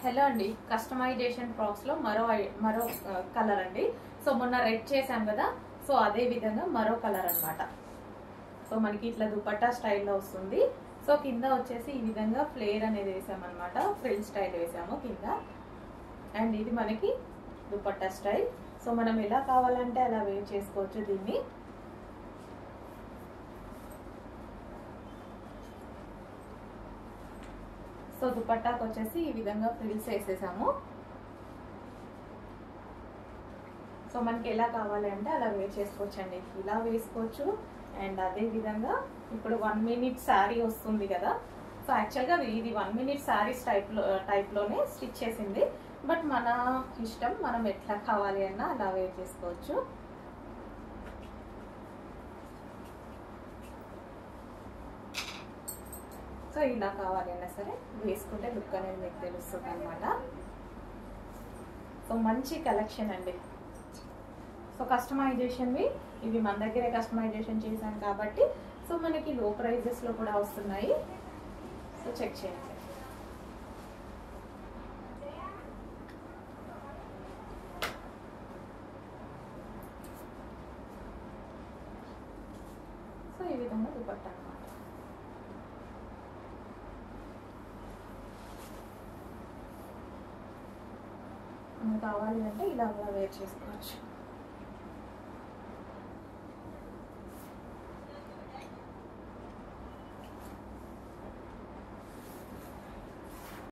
Hello అండి, customization frocks లో మరో కలర్ అండి. సో మొన్న రెడ్ చేసాం కదా, సో అదే విధంగా మరో కలర్ అన్నమాట. సో మనకి ఇట్లా దుపట్టా స్టైల్లో వస్తుంది. సో కింద వచ్చేసి ఈ విధంగా ఫ్లేర్ అనేది వేసామన్నమాట, ఫ్రిల్ స్టైల్ వేసాము కింద. అండ్ ఇది మనకి దుపట్టా స్టైల్. సో మనం ఎలా కావాలంటే అలా వేర్ చేసుకోవచ్చు దీన్ని. సో దుపట్టాకు వచ్చేసి ఈ విధంగా ఫ్రిల్స్ వేసేసాము. సో మనకి ఎలా కావాలి అంటే అలా వేర్ చేసుకోవచ్చు అండి, ఇలా వేసుకోవచ్చు. అండ్ అదే విధంగా ఇప్పుడు 1 minute శారీ వస్తుంది కదా. సో యాక్చువల్గా ఇది 1 minute శారీస్ టైప్లోనే స్టిచ్ చేసింది. బట్ మన ఇష్టం, మనం ఎట్లా కావాలి అన్నా అలా వేర్ చేసుకోవచ్చు. సో ఇలా కావాలి అన్నా సరే వేసుకుంటే లుక్ అనేది మీకు తెలుస్తుంది అనమాట. సో మంచి కలెక్షన్ అండి. సో కస్టమైజేషన్వి ఇవి మన దగ్గరే కస్టమైజేషన్ చేశాం కాబట్టి సో మనకి లో ప్రైజెస్లో కూడా వస్తున్నాయి. సో చెక్ చేయండి. సో ఈ విధంగా దుపట్టా అన్నమాట. మనకు కావాలి అంటే ఇలా వేర్ చేసుకోవచ్చు.